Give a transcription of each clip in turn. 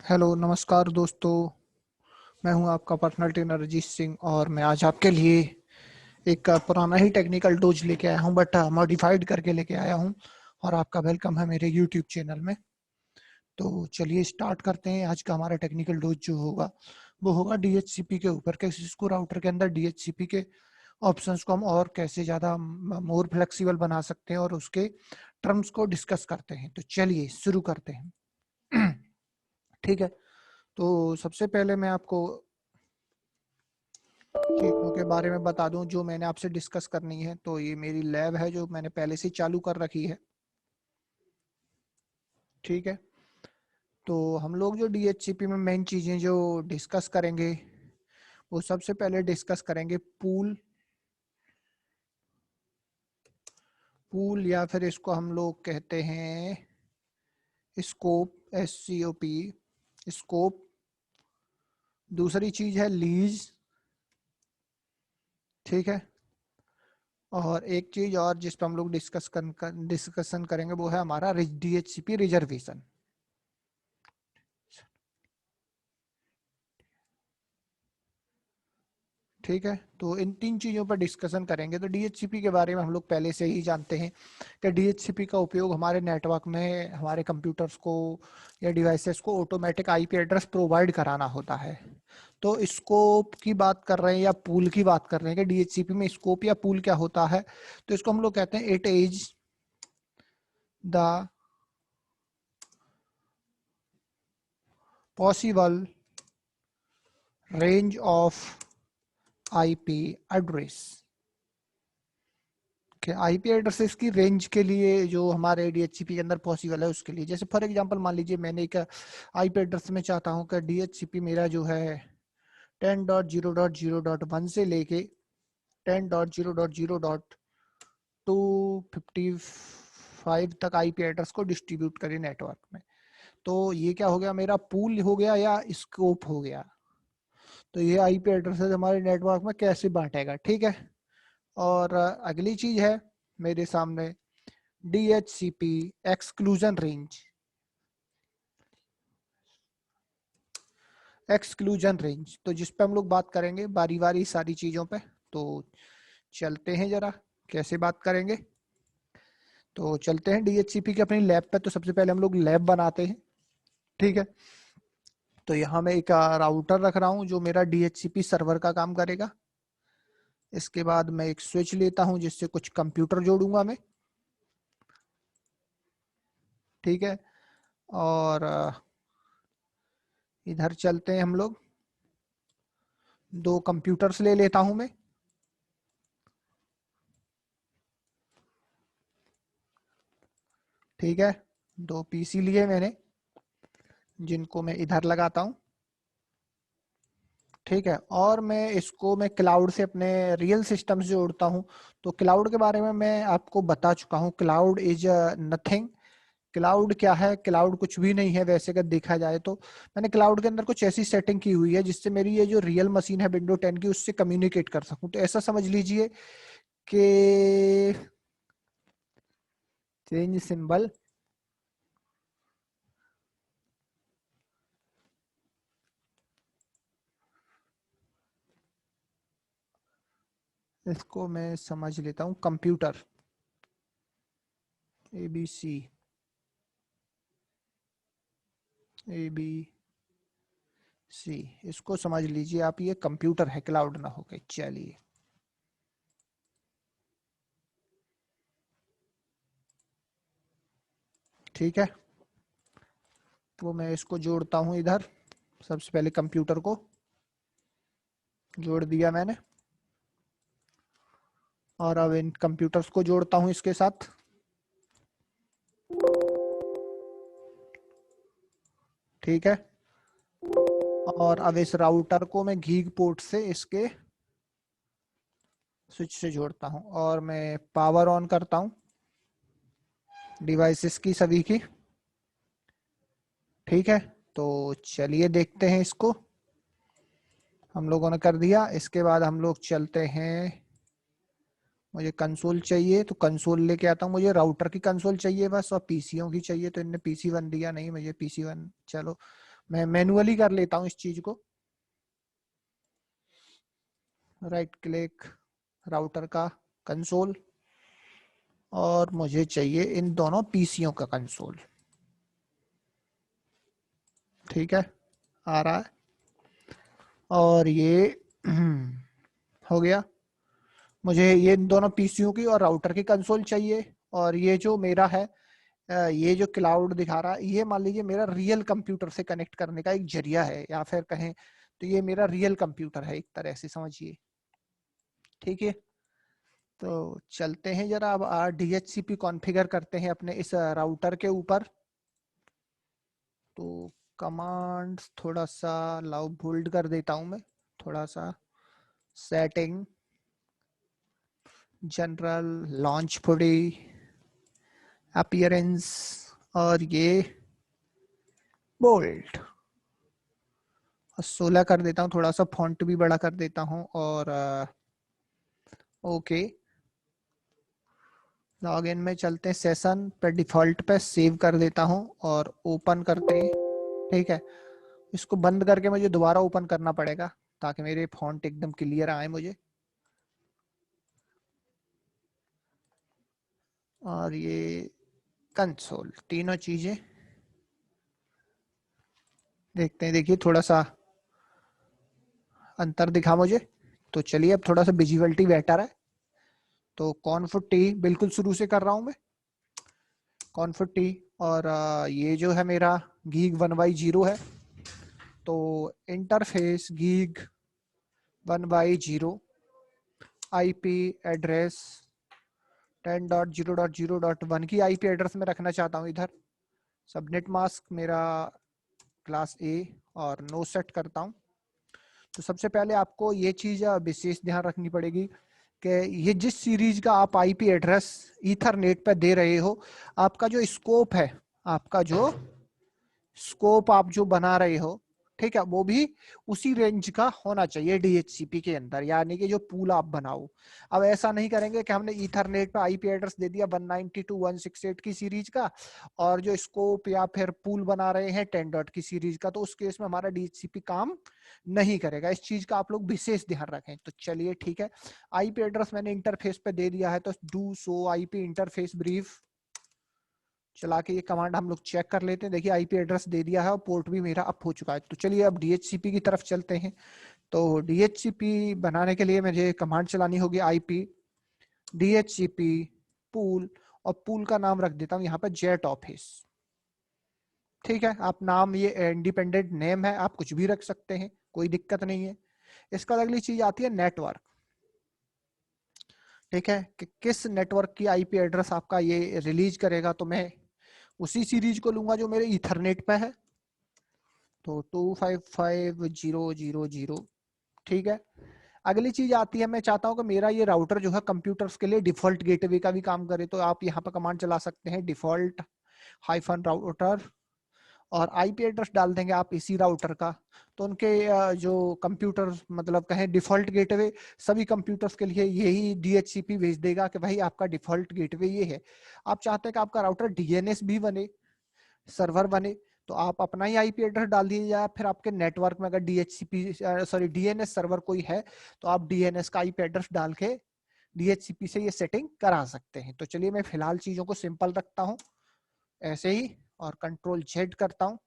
Hello नमस्कार दोस्तों। मैं हूं आपका पर्सनल ट्रेनर अजीत सिंह और मैं आज आपके लिए एक पुराना ही टेक्निकल डोज लेके आया हूं बट मॉडिफाइड करके लेके आया हूं और आपका वेलकम है मेरे यूट्यूब चैनल में। तो चलिए स्टार्ट करते हैं। आज का हमारा टेक्निकल डोज जो होगा वो होगा डीएचसीपी के ऊपर, कैसे इसको राउटर के अंदर डीएचसीपी के ऑप्शंस को हम और कैसे ज़्यादा मोर फ्लेक्सिबल बना सकते हैं और उसके टर्म्स को डिस्कस करते हैं। तो चलिए शुरू करते हैं। ठीक है, तो सबसे पहले मैं आपको चीजों के बारे में बता दूं जो मैंने आपसे डिस्कस करनी है। तो ये मेरी लैब है जो मैंने पहले से चालू कर रखी है। ठीक है, तो हम लोग जो डीएचसीपी में मेन चीजें जो डिस्कस करेंगे वो सबसे पहले डिस्कस करेंगे पूल। पूल या फिर इसको हम लोग कहते हैं स्कोप, SCOP, स्कोप। दूसरी चीज है लीज। ठीक है, और एक चीज और जिस पर हम लोग डिस्कशन करेंगे वो है हमारा डीएचसीपी रिजर्वेशन। ठीक है, तो इन तीन चीजों पर डिस्कशन करेंगे। तो डीएचसीपी के बारे में हम लोग पहले से ही जानते हैं कि डीएचसीपी का उपयोग हमारे नेटवर्क में हमारे कंप्यूटर्स को या डिवाइसेस को ऑटोमेटिक आईपी एड्रेस प्रोवाइड कराना होता है। तो स्कोप की बात कर रहे हैं या पूल की बात कर रहे हैं कि डीएचसीपी में स्कोप या पूल क्या होता है। तो इसको हम लोग कहते हैं it is the possible range of IP address कि आईपी एड्रेसेस की रेंज के लिए जो हमारे डीएचसीपी के अंदर पॉसिबल है उसके लिए। जैसे फॉर एग्जांपल मान लीजिए मैंने एक आईपी एड्रेस में चाहता हूं कि डीएचसीपी मेरा जो है 10.0.0.1 से लेके 10.0.0.255 तक आईपी एड्रेस को डिस्ट्रीब्यूट करे नेटवर्क में। तो ये क्या हो गया, मेरा पूल हो गया या स्कोप हो गया। तो ये आईपी एड्रेसेस हमारे नेटवर्क में कैसे बांटेगा। ठीक है, और अगली चीज है मेरे सामने DHCP exclusion range. Exclusion range तो जिस पे हम लोग बात करेंगे बारी बारी सारी चीजों पे। तो चलते हैं जरा कैसे बात करेंगे। तो चलते हैं DHCP के अपनी लैब पे। तो सबसे पहले हम लोग लैब बनाते हैं। ठीक है, तो यहाँ मैं एक राउटर रख रहा हूँ जो मेरा DHCP सर्वर का काम करेगा। इसके बाद मैं एक स्विच लेता हूँ जिससे कुछ कंप्यूटर जोड़ूंगा मैं। ठीक है, और इधर चलते हैं हम लोग। दो कंप्यूटर्स ले लेता हूं मैं। ठीक है, दो पीसी लिए मैंने जिनको मैं इधर लगाता हूं। ठीक है, और मैं क्लाउड से अपने रियल सिस्टम से जोड़ता हूं। तो क्लाउड के बारे में मैं आपको बता चुका हूं। Cloud is nothing. क्लाउड क्या है? क्लाउड कुछ भी नहीं है वैसे अगर देखा जाए तो। मैंने क्लाउड के अंदर कुछ ऐसी सेटिंग की हुई है जिससे मेरी ये जो रियल मशीन है विंडो 10 की उससे कम्युनिकेट कर सकूं। तो ऐसा समझ लीजिए कि चेंज सिंबल, इसको मैं समझ लेता हूँ कंप्यूटर ABC, ABC, इसको समझ लीजिए आप, ये कंप्यूटर है, क्लाउड ना होके। चलिए, ठीक है, तो मैं इसको जोड़ता हूं इधर। सबसे पहले कंप्यूटर को जोड़ दिया मैंने और अब इन कंप्यूटर्स को जोड़ता हूं इसके साथ। ठीक है, और अब इस राउटर को मैं गीग पोर्ट से इसके स्विच से जोड़ता हूं और मैं पावर ऑन करता हूं डिवाइसेस की सभी की। ठीक है, तो चलिए देखते हैं इसको। हम लोगों ने कर दिया। इसके बाद हम लोग चलते हैं, मुझे कंसोल चाहिए तो कंसोल लेके आता हूँ। मुझे राउटर की कंसोल चाहिए बस और पीसीओ की चाहिए, तो इनने PC1 दिया नहीं मुझे। PC1 चलो मैं मैनुअली कर लेता हूँ इस चीज को। राइट क्लिक, राउटर का कंसोल, और मुझे चाहिए इन दोनों पीसीओ का कंसोल। ठीक है, आ रहा है। और ये हो गया। मुझे ये इन दोनों पीसीओ की और राउटर की कंसोल चाहिए। और ये जो मेरा है, ये जो क्लाउड दिखा रहा है, ये मान लीजिए मेरा रियल कंप्यूटर से कनेक्ट करने का एक जरिया है, या फिर कहें तो ये मेरा रियल कंप्यूटर है एक तरह से समझिए। ठीक है, तो चलते हैं जरा अब DHCP कॉन्फ़िगर करते हैं अपने इस राउटर के ऊपर। तो कमांड्स थोड़ा सा लाउड बोल्ड कर देता हूं मैं, थोड़ा सा। सेटिंग, जनरल, लॉन्च पुडी, अपीयरेंस, और ये बोल्ड। 16 कर देता हूँ, थोड़ा सा फॉन्ट भी बड़ा कर देता हूँ। और ओके, लॉगिन में चलते हैं। सेशन पे डिफॉल्ट पे सेव कर देता हूँ और ओपन करते हैं। ठीक है, इसको बंद करके मुझे दोबारा ओपन करना पड़ेगा ताकि मेरे फॉन्ट एकदम क्लियर आए मुझे। और ये कंसोल, तीनों चीजें देखते हैं। देखिए थोड़ा सा अंतर दिखा मुझे। तो चलिए अब थोड़ा सा विजिबिलिटी बेटर है। तो कॉन्फिग टी बिल्कुल शुरू से कर रहा हूं मैं, कॉन्फिग टी। और ये जो है मेरा गीग 1/0 है। तो इंटरफेस गीग 1/0, आईपी एड्रेस 10.0.0.1 की आईपी एड्रेस में रखना चाहता हूँ इधर। सबनेट मास्क मेरा क्लास ए और नो सेट करता हूँ। तो सबसे पहले आपको ये चीज विशेष ध्यान रखनी पड़ेगी कि ये जिस सीरीज का आप आईपी एड्रेस ईथरनेट पे दे रहे हो, आपका जो स्कोप है, आपका जो स्कोप आप जो बना रहे हो, ठीक है, वो भी उसी रेंज का होना चाहिए डीएचसीपी के अंदर, यानी कि जो पूल आप बनाओ। अब ऐसा नहीं करेंगे कि हमने ईथरनेट पे आईपी एड्रेस दे दिया 192.168 की सीरीज का, और जो स्कोप या फिर पूल बना रहे हैं 10 डॉट की सीरीज का, तो उस केस में हमारा डीएचसीपी काम नहीं करेगा। इस चीज का आप लोग विशेष ध्यान रखें। तो चलिए ठीक है, आईपी एड्रेस मैंने इंटरफेस पे दे दिया है, तो do so IP interface brief चला के ये कमांड हम लोग चेक कर लेते हैं। देखिए आईपी एड्रेस दे दिया है और पोर्ट भी मेरा अप हो चुका है। तो चलिए अब डीएचसीपी की तरफ चलते हैं। तो डीएचसीपी बनाने के लिए मुझे कमांड चलानी होगी, आईपी डीएचसीपी पूल, और पूल का नाम रख देता हूँ यहाँ पे जेट ऑफिस। ठीक है, आप नाम ये इंडिपेंडेंट नेम है, आप कुछ भी रख सकते हैं, कोई दिक्कत नहीं है। इसका अगली चीज आती है नेटवर्क। ठीक है, कि किस नेटवर्क की आईपी एड्रेस आपका ये रिलीज करेगा, तो मैं उसी सीरीज को लूंगा जो मेरे ईथरनेट पे है। तो 255.0.0.0। ठीक है, अगली चीज आती है, मैं चाहता हूं कि मेरा ये राउटर जो है कंप्यूटर्स के लिए डिफॉल्ट गेटवे का भी काम करे। तो आप यहाँ पर कमांड चला सकते हैं, डिफॉल्ट हाइफन राउटर, और आईपी एड्रेस डाल देंगे आप इसी राउटर का। तो उनके जो कंप्यूटर, मतलब कहें डिफॉल्ट गेटवे, सभी कंप्यूटर्स के लिए यही डीएचसीपी भेज देगा कि भाई आपका डिफॉल्ट गेटवे ये है। आप चाहते हैं कि आपका राउटर डीएनएस भी बने, सर्वर बने, तो आप अपना ही आईपी एड्रेस डाल दीजिए, या फिर आपके नेटवर्क में अगर डीएनएस सर्वर कोई है, तो आप डीएनएस का आईपी एड्रेस डाल के डीएचसीपी से ये सेटिंग करा सकते हैं। तो चलिए मैं फिलहाल चीजों को सिंपल रखता हूं ऐसे ही, और कंट्रोल जेड करता हूं।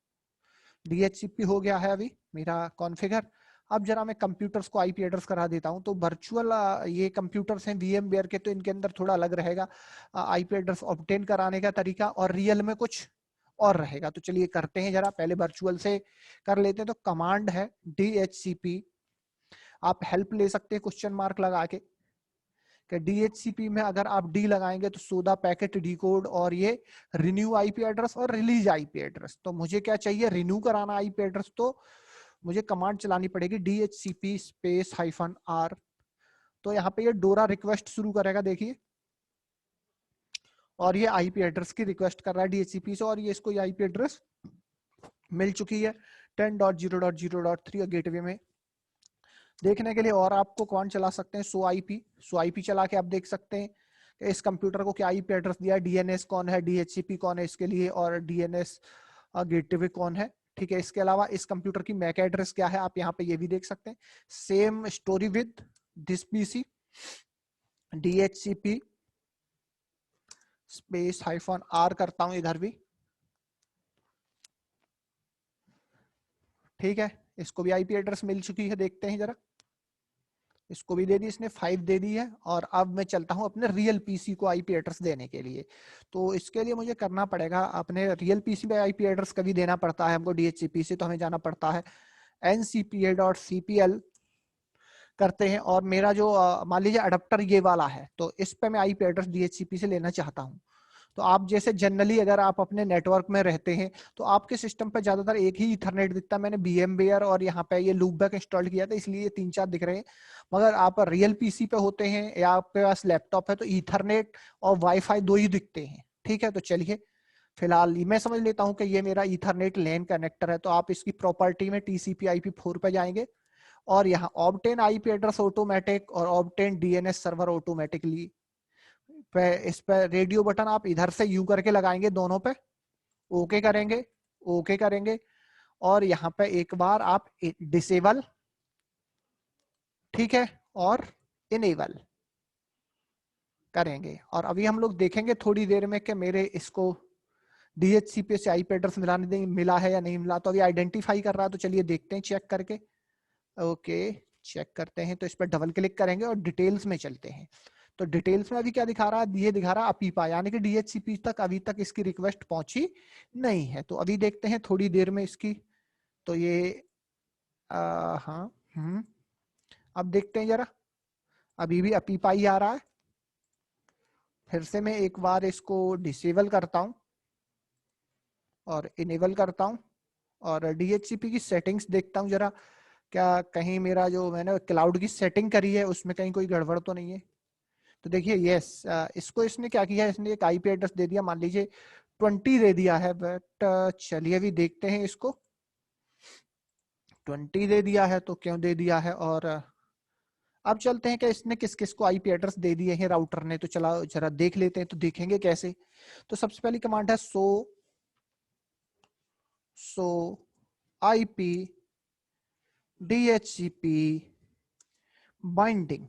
डीएचसीपी हो गया है अभी मेरा कॉन्फ़िगर। अब जरा मैं कंप्यूटर्स को आईपी एड्रेस करा देता हूं। तो वर्चुअल ये कंप्यूटर्स हैं VMware के, तो इनके अंदर थोड़ा अलग रहेगा आईपी एड्रेस ऑब्टेन कराने का तरीका, और रियल में कुछ और रहेगा। तो चलिए करते हैं, जरा पहले वर्चुअल से कर लेते हैं। तो कमांड है DHCP, आप हेल्प ले सकते हैं क्वेश्चन मार्क लगा के, कि DHCP में अगर आप डी लगाएंगे तो 14 पैकेट डिकोड, और ये रिन्यू आईपी एड्रेस और रिलीज आईपी एड्रेस। तो मुझे क्या चाहिए, रिन्यू कराना आईपी एड्रेस, तो मुझे कमांड चलानी पड़ेगी DHCP स्पेस -R। तो यहाँ पे ये डोरा रिक्वेस्ट शुरू करेगा, देखिए, और ये आईपी एड्रेस की रिक्वेस्ट कर रहा है DHCP से, और ये इसको ये आईपी एड्रेस मिल चुकी है 10.0.0.3 गेटवे में। देखने के लिए और आपको कौन चला सकते हैं, सो आईपी चला के आप देख सकते हैं कि इस कंप्यूटर को क्या आईपी एड्रेस दिया है, डीएनएस कौन है, डीएचसीपी कौन है इसके लिए, और डीएनएस गेटवे कौन है। ठीक है, इसके अलावा इस कंप्यूटर की मैक एड्रेस क्या है आप यहाँ पे ये भी देख सकते हैं। Same story with this PC, DHCP space -R करता हूं इधर भी, ठीक है। इसको भी आईपी एड्रेस मिल चुकी है, देखते हैं जरा। इसको भी दे दी इसने, 5 दे दी है। और अब मैं चलता हूं अपने रियल पीसी को आईपी एड्रेस देने के लिए। तो इसके लिए मुझे करना पड़ेगा, अपने रियल पीसी पे आईपी एड्रेस कभी देना पड़ता है हमको DHCP से, तो हमें जाना पड़ता है ncpa.cpl करते हैं। और मेरा जो मान लीजिए अडेप्टर ये वाला है, तो इस पे मैं आईपी एड्रेस DHCP से लेना चाहता हूँ। तो आप जैसे जनरली अगर आप अपने नेटवर्क में रहते हैं तो आपके सिस्टम पे ज्यादातर एक ही इथरनेट दिखता है। मैंने VMware और यहाँ पे ये लूपबैक इंस्टॉल किया था, इसलिए 3-4 दिख रहे हैं। मगर आप रियल पीसी पे होते हैं या आपके पास लैपटॉप है तो इथरनेट और वाईफाई 2 ही दिखते हैं, ठीक है। तो चलिए फिलहाल मैं समझ लेता हूँ कि ये मेरा इथरनेट लैन कनेक्टर है। तो आप इसकी प्रॉपर्टी में TCP/IP4 पे जाएंगे और यहाँ ऑब्टेन आईपी एड्रेस ऑटोमेटिक और ऑब्टेन DNS सर्वर ऑटोमेटिकली पे, इस पे रेडियो बटन आप इधर से यू करके लगाएंगे दोनों पे, ओके करेंगे, ओके करेंगे। और यहाँ पे एक बार आप डिसेबल, ठीक है, और इनेबल करेंगे। और अभी हम लोग देखेंगे थोड़ी देर में कि मेरे इसको DHCP से आईपी एड्रेस मिला है या नहीं मिला। तो अभी आइडेंटिफाई कर रहा है, तो चलिए देखते हैं चेक करके। ओके, चेक करते हैं। तो इस पर डबल क्लिक करेंगे और डिटेल्स में चलते हैं। तो डिटेल्स में अभी क्या दिखा रहा है, ये दिखा रहा है अपीपा, यानी कि DHCP तक अभी तक इसकी रिक्वेस्ट पहुंची नहीं है। तो अभी देखते हैं थोड़ी देर में इसकी। तो ये हाँ, अब देखते हैं जरा, अभी भी अपीपा ही आ रहा है। फिर से मैं एक बार इसको डिसेबल करता हूं और इनेबल करता हूं और DHCP की सेटिंग्स देखता हूं जरा, क्या कहीं मेरा जो मैंने क्लाउड की सेटिंग करी है उसमें कहीं कोई गड़बड़ तो नहीं है। तो देखिए यस, इसको इसने क्या किया, इसने एक आईपी एड्रेस दे दिया, मान लीजिए 20 दे दिया है। बट चलिए अभी देखते हैं इसको, 20 दे दिया है तो क्यों दे दिया है। और अब चलते हैं कि इसने किस किस को आईपी एड्रेस दे दिए हैं राउटर ने। तो चला जरा देख लेते हैं, तो देखेंगे कैसे। तो सबसे पहली कमांड है सो आईपी DHCP बाइंडिंग।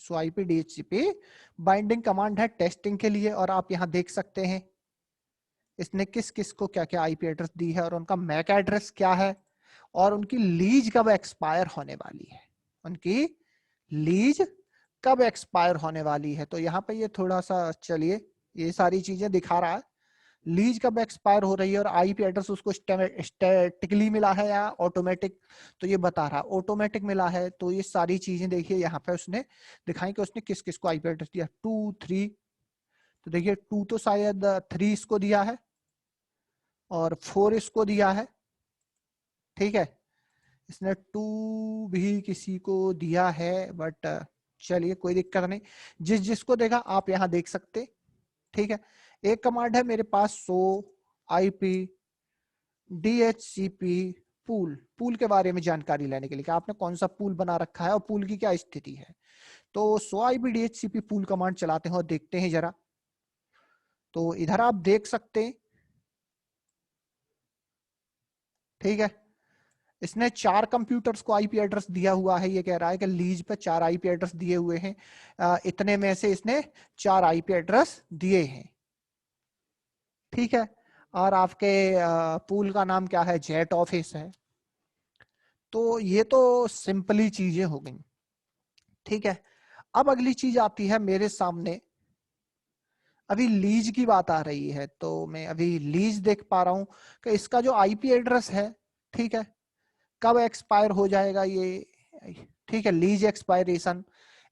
सो आईपी DHCP बाइंडिंग कमांड है टेस्टिंग के लिए। और आप यहां देख सकते हैं इसने किस किस को क्या क्या आईपी एड्रेस दी है और उनका मैक एड्रेस क्या है और उनकी लीज कब एक्सपायर होने वाली है, उनकी लीज कब एक्सपायर होने वाली है। तो यहाँ पे ये थोड़ा सा, चलिए ये सारी चीजें दिखा रहा है, लीज कब एक्सपायर हो रही है और आईपी एड्रेस उसको स्टैटिकली मिला है या ऑटोमेटिक। तो ये बता रहा है ऑटोमेटिक मिला है। तो ये सारी चीजें देखिए यहाँ पे उसने दिखाई कि उसने किस किस को आईपी एड्रेस दिया, 2 3। तो देखिए 2 तो शायद 3 इसको दिया है और 4 इसको दिया है, ठीक है। इसने 2 भी किसी को दिया है, बट चलिए कोई दिक्कत नहीं, जिस जिसको देगा आप यहाँ देख सकते, ठीक है। एक कमांड है मेरे पास सो आईपी DHCP पूल के बारे में जानकारी लेने के लिए कि आपने कौन सा पूल बना रखा है और पूल की क्या स्थिति है। तो सो आईपी DHCP पूल कमांड चलाते हैं और देखते हैं जरा। तो इधर आप देख सकते हैं, ठीक है, इसने 4 कंप्यूटर्स को आईपी एड्रेस दिया हुआ है। ये कह रहा है कि लीज पे 4 आईपी एड्रेस दिए हुए हैं, इतने में से इसने 4 आईपी एड्रेस दिए हैं, ठीक है। और आपके पूल का नाम क्या है, जेट ऑफिस है। तो ये तो सिंपली चीजें हो गई, ठीक है। अब अगली चीज आती है मेरे सामने, अभी लीज की बात आ रही है। तो मैं अभी लीज देख पा रहा हूं कि इसका जो आईपी एड्रेस है, ठीक है, कब एक्सपायर हो जाएगा ये, ठीक है, लीज एक्सपायरेशन।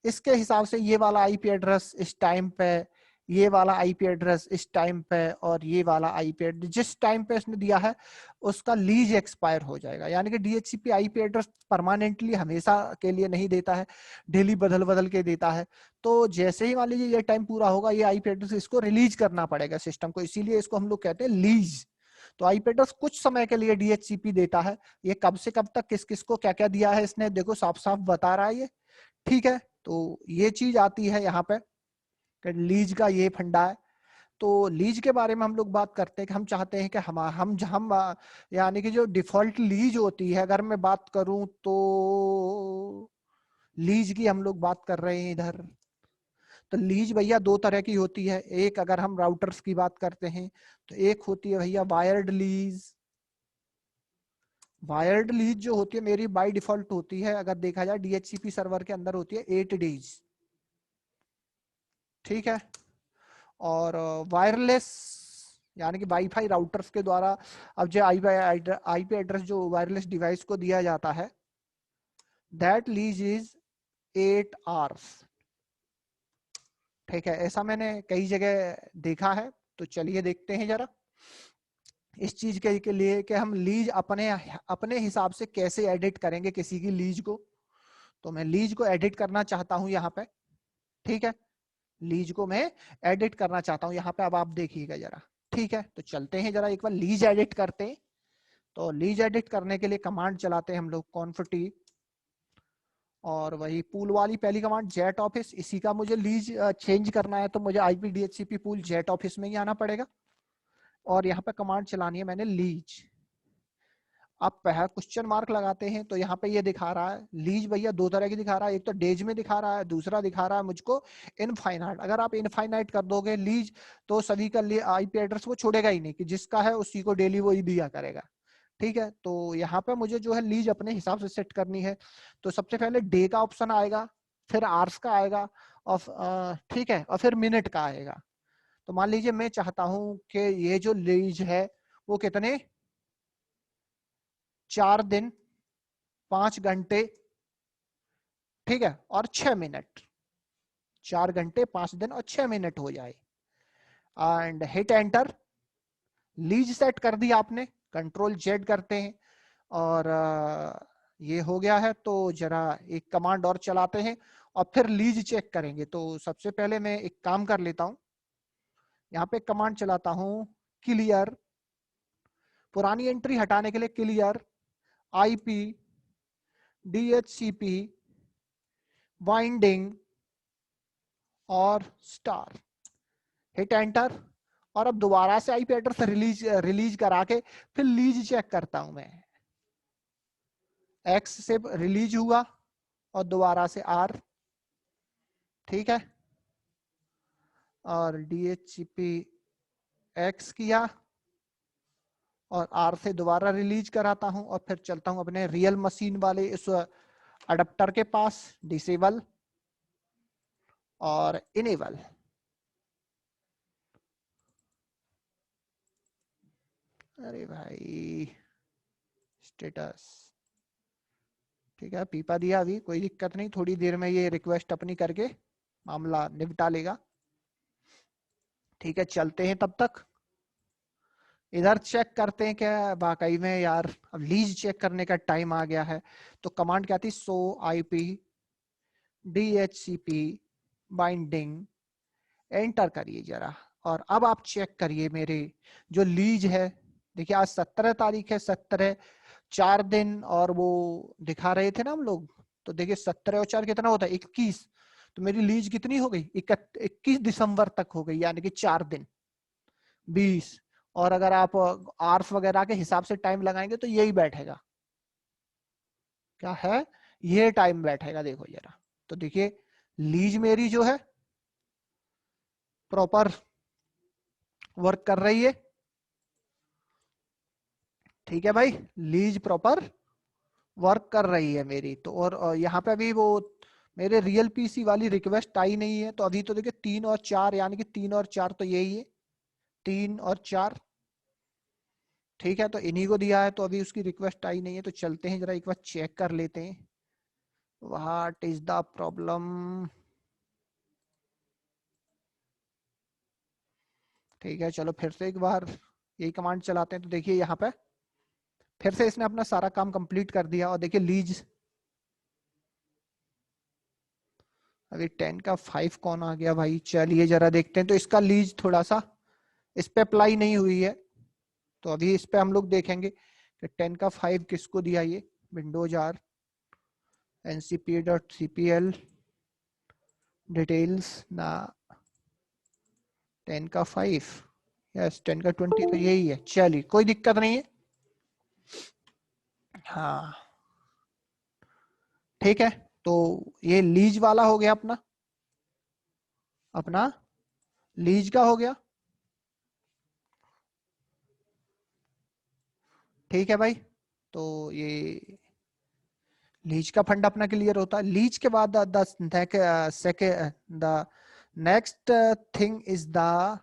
इसके हिसाब से ये वाला आईपी एड्रेस इस टाइम पे, ये वाला आईपी एड्रेस इस टाइम पे और ये वाला आईपी एड्रेस जिस टाइम पे इसने दिया है उसका लीज एक्सपायर हो जाएगा। यानी कि DHCP आईपी एड्रेस परमानेंटली हमेशा के लिए नहीं देता है, डेली बदल बदल के देता है। तो जैसे ही मान लीजिए ये टाइम पूरा होगा, ये आईपी एड्रेस इसको रिलीज करना पड़ेगा सिस्टम को, इसीलिए इसको हम लोग कहते हैं लीज। तो आईपी एड्रेस कुछ समय के लिए DHCP देता है। ये कब से कब तक किस किस को क्या क्या दिया है इसने देखो साफ साफ बता रहा है ये, ठीक है। तो ये चीज आती है यहाँ पे लीज का ये फंडा है। तो लीज के बारे में हम लोग बात करते हैं कि हम चाहते हैं कि हम यानी कि जो डिफॉल्ट लीज होती है, अगर मैं बात करूं तो लीज की हम लोग बात कर रहे हैं इधर। तो लीज भैया दो तरह की होती है। एक अगर हम राउटर्स की बात करते हैं तो एक होती है भैया वायर्ड लीज। वायर्ड लीज जो होती है मेरी बाय डिफॉल्ट होती है, अगर देखा जाए डीएचसीपी सर्वर के अंदर होती है 8 डेज। ठीक है। और वायरलेस यानी कि वाईफाई राउटर्स के द्वारा अब जो आईपी एड्रेस जो वायरलेस डिवाइस को दिया जाता है, दैट लीज इज 8 आवर्स। ठीक है, ऐसा मैंने कई जगह देखा है। तो चलिए देखते हैं जरा इस चीज के लिए कि हम लीज अपने अपने हिसाब से कैसे एडिट करेंगे किसी की लीज को। तो मैं लीज को एडिट करना चाहता हूं यहाँ पे। ठीक है, लीज को मैं एडिट करना चाहता हूं यहाँ पे। अब आप देखिएगा जरा। ठीक है, तो चलते हैं जरा एक बार लीज एडिट करते हैं। तो लीज एडिट करने के लिए कमांड चलाते हैं हम लोग conft और वही पूल वाली पहली कमांड जेट ऑफिस। इसी का मुझे लीज चेंज करना है तो मुझे IP DHCP pool jet office में ही आना पड़ेगा। और यहाँ पे कमांड चलानी है मैंने लीज। आप क्वेश्चन मार्क लगाते हैं तो यहाँ पे ये दिखा रहा है लीज भैया दो तरह की दिखा रहा है। एक तो डेज में दिखा रहा है, दूसरा दिखा रहा है मुझको इनफाइनाइट। अगर आप इनफाइनाइट कर दोगे लीज तो सभी का आईपी एड्रेस वो छोड़ेगा ही नहीं, कि जिसका है उसी को डेली वो ही दिया करेगा। ठीक है, तो यहाँ पे मुझे जो है लीज अपने हिसाब से सेट करनी है। तो सबसे पहले डे का ऑप्शन आएगा, फिर आवर्स का आएगा, और ठीक है, और फिर मिनट का आएगा। तो मान लीजिए मैं चाहता हूं कि ये जो लीज है वो कितने 4 दिन 5 घंटे, ठीक है, और 6 मिनट। 4 घंटे 5 दिन और 6 मिनट हो जाए and hit enter. Lease set कर दी आपने, कंट्रोल जेड करते हैं और ये हो गया है। तो जरा एक कमांड और चलाते हैं और फिर लीज चेक करेंगे। तो सबसे पहले मैं एक काम कर लेता हूं, यहाँ पे कमांड चलाता हूं क्लियर। पुरानी एंट्री हटाने के लिए क्लियर आईपी डीएचसीपी वाइंडिंग और स्टार, हिट एंटर। और अब दोबारा से आईपी एड्रेस रिलीज करा के फिर लीज चेक करता हूं मैं। एक्स से रिलीज हुआ और दोबारा से आर, ठीक है, और डीएचसीपी एक्स किया और आर से दोबारा रिलीज कराता हूं और फिर चलता हूं अपने रियल मशीन वाले इस अडेप्टर के पास, डिसेबल और इनेबल। अरे भाई स्टेटस, ठीक है, पीपा दिया, अभी कोई दिक्कत नहीं, थोड़ी देर में ये रिक्वेस्ट अपनी करके मामला निपटा लेगा। ठीक है, चलते हैं तब तक इधर चेक करते हैं क्या वाकई में यार अब लीज चेक करने का टाइम आ गया है। तो कमांड क्या थी, सो आईपी डीएचसीपी बाइंडिंग, एंटर करिए जरा। और अब आप चेक करिए मेरे जो लीज है। देखिए आज 17 तारीख है, 17 4 दिन और वो दिखा रहे थे ना हम लोग। तो देखिए 17 और 4 कितना होता है 21। तो मेरी लीज कितनी हो गई 21 दिसंबर तक हो गई, यानी कि 4 दिन 20। और अगर आप आर्स वगैरह के हिसाब से टाइम लगाएंगे तो यही बैठेगा, क्या है, ये टाइम बैठेगा। देखो जरा, तो देखिए लीज मेरी जो है प्रॉपर वर्क कर रही है। ठीक है भाई, लीज प्रॉपर वर्क कर रही है मेरी। तो और यहाँ पे अभी वो मेरे रियल पीसी वाली रिक्वेस्ट आई नहीं है। तो अभी तो देखिए 3 और 4, यानी कि 3 और 4 तो यही है, 3 और 4। ठीक है, तो इन्हीं को दिया है तो अभी उसकी रिक्वेस्ट आई नहीं है। तो चलते हैं जरा एक बार चेक कर लेते हैं व्हाट इज द प्रॉब्लम। ठीक है, चलो फिर से एक बार यही कमांड चलाते हैं। तो देखिए यहाँ पे फिर से इसने अपना सारा काम कंप्लीट कर दिया और देखिए लीज अभी 10 का 5 कौन आ गया भाई। चलिए जरा देखते हैं। तो इसका लीज थोड़ा सा इस पे अप्लाई नहीं हुई है, तो अभी इस पे हम लोग देखेंगे कि 10 का 5 किसको दिया। ये विंडोज आर ncp.cpl डिटेल्स ना 10 का 5, यस 10 का 20, तो यही है। चलिए कोई दिक्कत नहीं है। हाँ ठीक है, तो ये लीज वाला हो गया अपना, अपना लीज का हो गया। ठीक है भाई, तो ये लीज का फंड अपना क्लियर होता है। लीज के बाद the next thing is the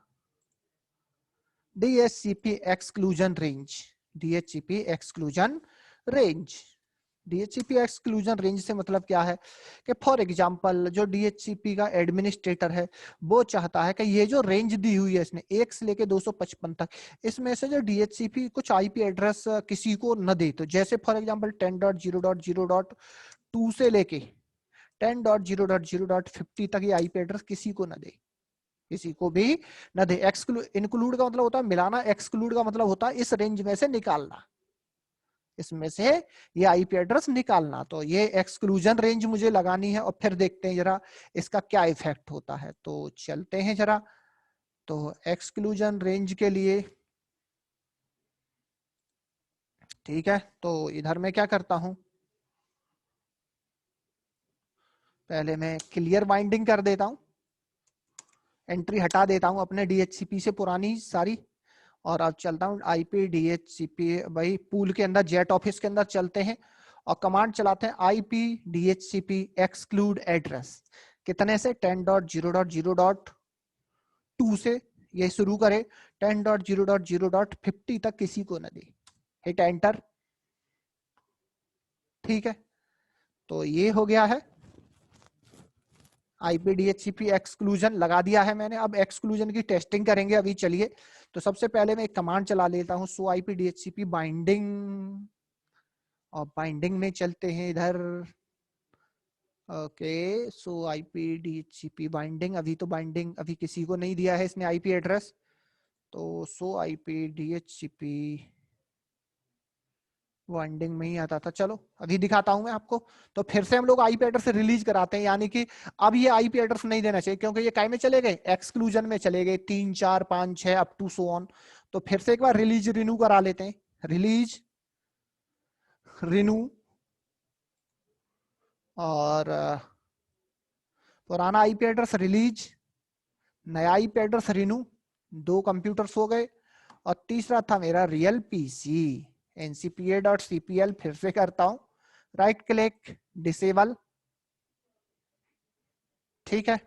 DHCP exclusion range. DHCP exclusion range, DHCP exclusion range से मतलब क्या है कि फॉर एग्जांपल जो DHCP का एडमिनिस्ट्रेटर है वो चाहता है कि ये जो रेंज दी हुई है इसने 1 से लेके 255 तक, इसमें से जो DHCP कुछ आईपी एड्रेस किसी को न दे। तो जैसे फॉर एग्जांपल 10.0.0.2 से लेके 10.0.0.50 तक ये आईपी एड्रेस किसी को न दे, किसी को भी न दे। इंक्लूड का मतलब होता है मिलाना, एक्सक्लूड का मतलब होता है इस रेंज में से निकालना, इसमें से ये आईपी एड्रेस निकालना। तो ये एक्सक्लूजन रेंज मुझे लगानी है और फिर देखते हैं जरा इसका क्या इफेक्ट होता है। तो चलते हैं जरा, तो एक्सक्लूजन रेंज के लिए ठीक है, तो इधर मैं क्या करता हूं, पहले मैं क्लियर बाइंडिंग कर देता हूं, एंट्री हटा देता हूं अपने DHCP से पुरानी सारी, और अब चलता हूँ IP DHCP भाई पूल के अंदर, जेट ऑफिस के अंदर चलते हैं और कमांड चलाते हैं IP DHCP एक्सक्लूड एड्रेस। कितने से? 10.0.0.2 से ये शुरू करे, 10.0.0.50 तक किसी को न दे। Hit enter. ठीक है, तो ये हो गया है IP DHCP एक्सक्लूजन लगा दिया है मैंने। अब एक्सक्लूजन की टेस्टिंग करेंगे अभी। चलिए, तो सबसे पहले मैं एक कमांड चला लेता हूं, सो IP DHCP बाइंडिंग, और बाइंडिंग में चलते हैं इधर। ओके, सो IP DHCP बाइंडिंग, अभी तो बाइंडिंग अभी किसी को नहीं दिया है इसने IP एड्रेस, तो सो IP DHCP बाइंडिंग में ही आता था। चलो अभी दिखाता हूं मैं आपको। तो फिर से हम लोग IP एड्रेस रिलीज कराते हैं, यानी कि अब ये IP एड्रेस नहीं देना चाहिए क्योंकि ये काय में चले गए, एक्सक्लूजन में चले गए, 3 4 5 6 अप टू सो ऑन। तो फिर से एक बार रिलीज रिन्यू करा लेते हैं, रिलीज रिन्यू, और पुराना IP एड्रेस रिलीज, नया IP एड्रेस रिन्यू, 2 कंप्यूटर्स हो गए। और तीसरा था मेरा रियल PC, ncpa.cpl, फिर से करता हूं, राइट क्लिक, डिसेबल। ठीक है,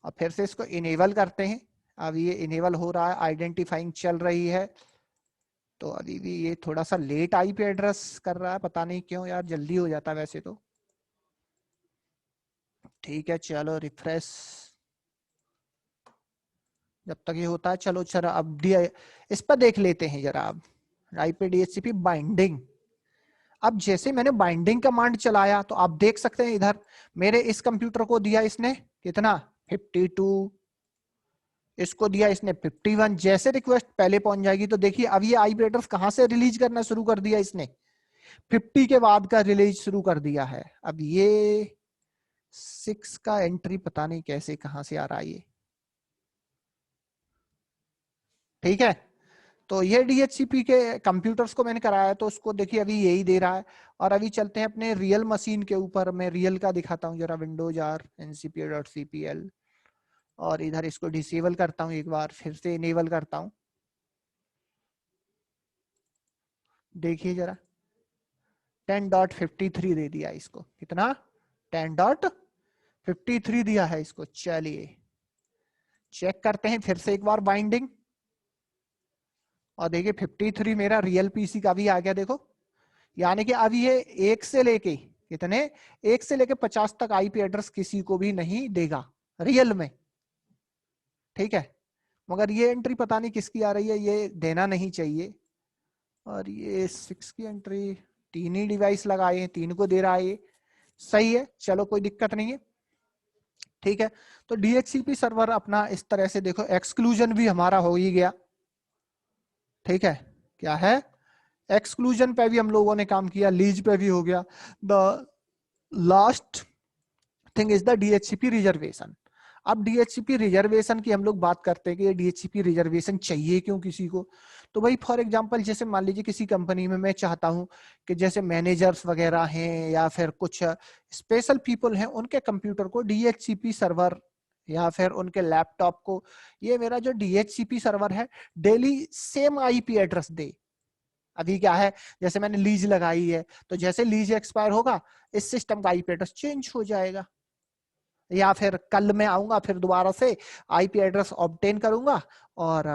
और फिर से इसको इनेबल करते हैं। अब ये इनेबल हो रहा है, आइडेंटिफाइंग चल रही है। तो अभी भी ये थोड़ा सा लेट IP एड्रेस कर रहा है, पता नहीं क्यों यार, जल्दी हो जाता है वैसे तो। ठीक है चलो रिफ्रेश, जब तक ये होता है। चलो चलो अब इस पर देख लेते हैं जरा। अब IP DHCP बाइंडिंग, अब जैसे मैंने बाइंडिंग कमांड चलाया तो आप देख सकते हैं इधर मेरे इस कंप्यूटर को दिया इसने कितना, 52, इसको दिया इसने 51। जैसे रिक्वेस्ट पहले पहुंच जाएगी तो देखिए अब ये IP एड्रेस कहां से रिलीज करना शुरू कर दिया इसने, 50 के बाद का रिलीज शुरू कर दिया है। अब ये 6 का एंट्री पता नहीं कैसे कहां से आ रहा है ये। ठीक है, तो ये DHCP के कंप्यूटर्स को मैंने कराया है, तो उसको देखिए अभी यही दे रहा है। और अभी चलते हैं अपने रियल मशीन के ऊपर, मैं रियल का दिखाता हूँ जरा, विंडोज R ncpa.cpl, और इधर इसको डिसेबल करता हूँ एक बार, फिर से इनेबल करता हूँ। देखिए जरा 10.53 दे दिया इसको, कितना, 10.53 दिया है इसको। चलिए चेक करते हैं फिर से एक बार बाइंडिंग, और देखिए 53 मेरा रियल PC का भी आ गया देखो। यानी कि अब ये 1 से लेके कितने, 1 से लेके 50 तक IP एड्रेस किसी को भी नहीं देगा रियल में। ठीक है, मगर ये एंट्री पता नहीं किसकी आ रही है, ये देना नहीं चाहिए। और ये 6 की एंट्री, 3 ही डिवाइस लगाए हैं, 3 को दे रहा है ये, सही है, चलो कोई दिक्कत नहीं है। ठीक है, तो DHCP सर्वर अपना इस तरह से देखो, एक्सक्लूजन भी हमारा हो ही गया। ठीक है, क्या है, एक्सक्लूजन पे भी हम लोगों ने काम किया, लीज पे भी हो गया। The last thing is the DHCP reservation. अब डीएचसीपी रिजर्वेशन की हम लोग बात करते हैं कि ये डीएचसीपी रिजर्वेशन चाहिए क्यों किसी को। तो भाई फॉर एग्जांपल जैसे मान लीजिए किसी कंपनी में मैं चाहता हूं कि जैसे मैनेजर्स वगैरह हैं या फिर कुछ स्पेशल पीपल हैं, उनके कंप्यूटर को डीएचसीपी सर्वर या फिर उनके लैपटॉप को ये मेरा जो डीएचसीपी सर्वर है डेली सेम आईपी एड्रेस दे। अभी क्या है, जैसे मैंने लीज लगाई है तो जैसे लीज एक्सपायर होगा इस सिस्टम का आईपी एड्रेस चेंज हो जाएगा, या फिर कल मैं आऊंगा फिर दोबारा से आईपी एड्रेस ऑब्टेन करूंगा और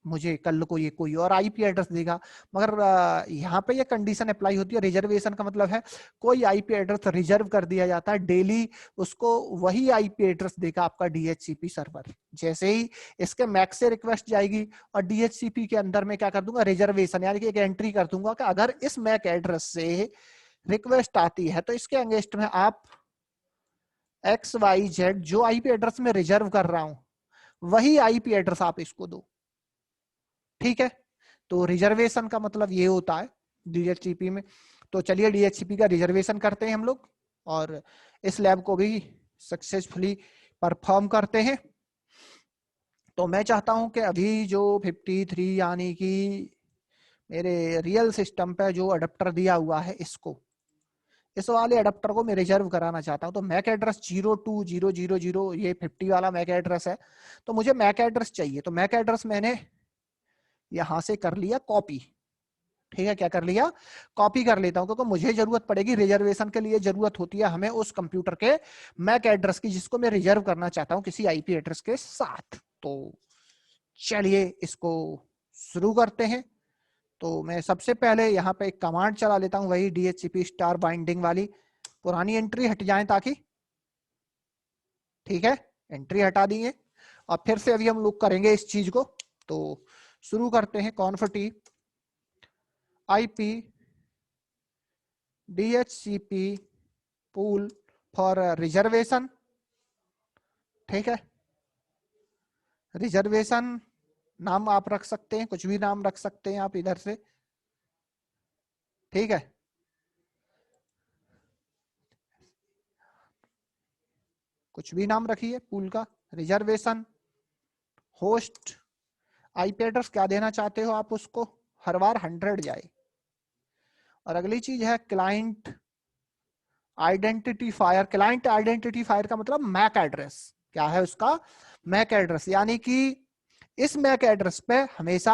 मुझे कल को ये कोई और आईपी एड्रेस देगा। मगर यहाँ पे ये कंडीशन अप्लाई होती है। रिजर्वेशन का मतलब है कोई आईपी एड्रेस रिजर्व कर दिया जाता है, डेली उसको वही आईपी एड्रेस देगा आपका डीएचसीपी सर्वर। जैसे ही इसके मैक से रिक्वेस्ट जाएगी और डीएचसीपी के अंदर में क्या कर दूंगा, रिजर्वेशन यानी कि एक एंट्री कर दूंगा कि अगर इस मैक एड्रेस से रिक्वेस्ट आती है तो इसके अगेंस्ट में आप XYZ जो आईपी एड्रेस में रिजर्व कर रहा हूं वही आईपी एड्रेस आप इसको दो। ठीक है, तो रिजर्वेशन का मतलब ये होता है डीएचसीपी में। तो चलिए डीएचसीपी का रिजर्वेशन करते हैं हम लोग और इस लैब को भी सक्सेसफुली परफॉर्म करते हैं। तो मैं चाहता हूं कि अभी जो 53 यानी कि मेरे रियल सिस्टम पे जो अडेप्टर दिया हुआ है इस वाले अडेप्टर को मैं रिजर्व कराना चाहता हूं। तो मैक एड्रेस 02000 ये 50 वाला मैक एड्रेस है, तो मुझे मैक एड्रेस चाहिए। तो मैक एड्रेस मैंने यहां से कर लिया कॉपी। ठीक है, क्या कर लिया, कॉपी कर लेता हूं क्योंकि मुझे जरूरत पड़ेगी रिजर्वेशन के लिए, जरूरत होती है हमें उस कंप्यूटर के मैक एड्रेस की जिसको मैं रिजर्व करना चाहता हूं किसी आईपी एड्रेस के साथ। तो चलिए इसको शुरू करते हैं। तो मैं सबसे पहले यहाँ पे एक कमांड चला लेता हूं, वही डीएचसीपी स्टार बाइंडिंग वाली। पुरानी एंट्री हट जाए ताकि, ठीक है, एंट्री हटा दिए और फिर से अभी हम लोग करेंगे इस चीज को। तो शुरू करते हैं config IP DHCP pool for reservation. ठीक है, रिजर्वेशन नाम आप रख सकते हैं, कुछ भी नाम रख सकते हैं आप इधर से। ठीक है, कुछ भी नाम रखिए पूल का। रिजर्वेशन होस्ट आईपी एड्रेस क्या देना चाहते हो आप उसको, हर बार 100 जाए। और अगली चीज है क्लाइंट आइडेंटिफायर। क्लाइंट आइडेंटिफायर का मतलब मैक एड्रेस, क्या है उसका, मैक एड्रेस, यानी कि इस मैक एड्रेस पे हमेशा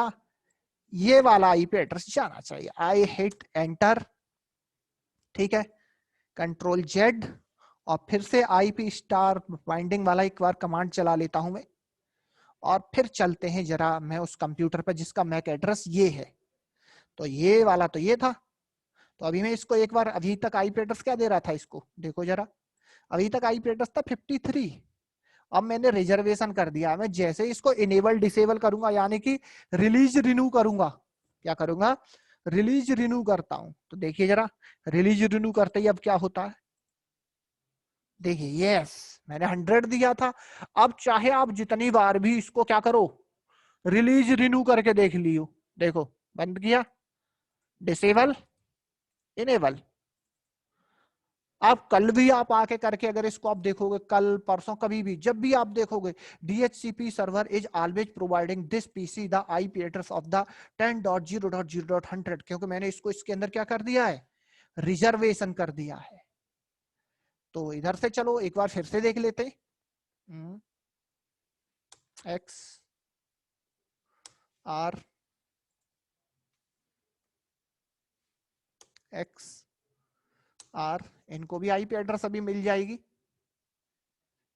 ये वाला आईपी एड्रेस जाना चाहिए। आई हिट एंटर, ठीक है, कंट्रोल जेड और फिर से आईपी स्टार बाइंडिंग वाला एक बार कमांड चला लेता हूं मैं। और फिर चलते हैं जरा मैं उस कंप्यूटर पर जिसका मैक एड्रेस ये है। तो ये वाला तो ये था, तो अभी मैं इसको एक बार, अभी तक आईपी एड्रेस क्या दे रहा था इसको देखो जरा, अभी तक आईपी एड्रेस था 53। अब मैंने रिजर्वेशन कर दिया। मैं जैसे इसको इनेबल डिसेबल करूंगा यानी कि रिलीज रिन्यू करूंगा, क्या करूंगा, रिलीज रिन्यू करता हूं। तो देखिए जरा रिलीज रिन्यू करते ही अब क्या होता है, देखिए यस मैंने 100 दिया था। अब चाहे आप जितनी बार भी इसको क्या करो, रिलीज रिन्यू करके देख लियो, देखो बंद किया, डिसेबल, इनेबल। आप कल भी आप आके करके अगर इसको आप देखोगे, कल परसों कभी भी जब भी आप देखोगे, DHCP server is always providing this PC the IP address of the 10.0.0.100, क्योंकि मैंने इसको इसके अंदर क्या कर दिया है, रिजर्वेशन कर दिया है। तो इधर से चलो एक बार फिर से देख लेते, एक्स आर एक्स आर, इनको भी आईपी एड्रेस अभी मिल जाएगी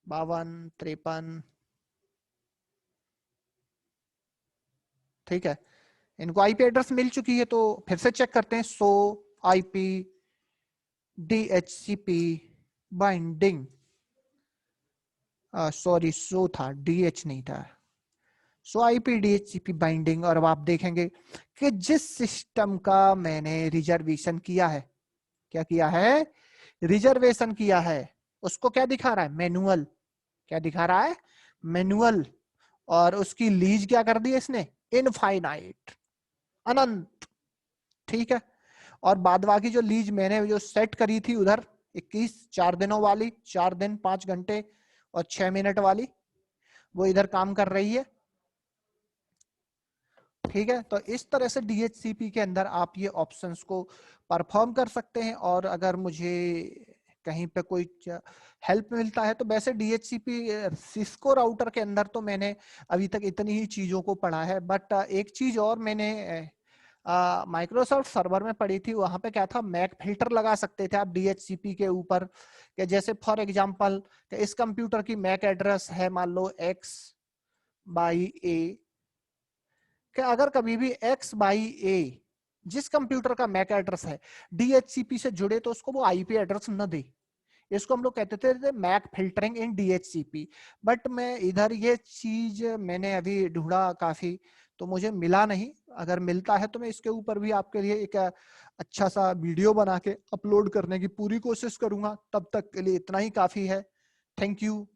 52 53। ठीक है, इनको आईपी एड्रेस मिल चुकी है। तो फिर से चेक करते हैं, सो IP DHCP binding, sorry so था, DH नहीं था, सो आईपी DHCP बाइंडिंग। और अब आप देखेंगे कि जिस सिस्टम का मैंने रिजर्वेशन किया है, क्या किया है, रिजर्वेशन किया है, उसको क्या दिखा रहा है, मैनुअल, क्या दिखा रहा है, मैनुअल। और उसकी लीज क्या कर दी इसने, इनफाइनाइट, अनंत। ठीक है, और बाद बाकी जो लीज मैंने जो सेट करी थी उधर 21 4 दिनों वाली, 4 दिन 5 घंटे और 6 मिनट वाली वो इधर काम कर रही है। ठीक है, तो इस तरह से DHCP के अंदर आप ये ऑप्शंस को परफॉर्म कर सकते हैं। और अगर मुझे कहीं पे कोई हेल्प मिलता है तो वैसे DHCP सिस्को राउटर के अंदर तो मैंने अभी तक इतनी ही चीजों को पढ़ा है, बट एक चीज और मैंने माइक्रोसॉफ्ट सर्वर में पढ़ी थी। वहां पे क्या था, मैक फिल्टर लगा सकते थे आप DHCP के ऊपर, कि जैसे फॉर एग्जांपल इस कंप्यूटर की मैक एड्रेस है मान लो X/A, कि अगर कभी भी X/A जिस कंप्यूटर का मैक एड्रेस है DHCP से जुड़े तो उसको वो IP एड्रेस न दे। इसको हम लोग कहते थे MAC filtering in DHCP। But मैं इधर ये चीज मैंने अभी ढूंढा काफी, तो मुझे मिला नहीं। अगर मिलता है तो मैं इसके ऊपर भी आपके लिए एक अच्छा सा वीडियो बना के अपलोड करने की पूरी कोशिश करूंगा। तब तक के लिए इतना ही काफी है। Thank you.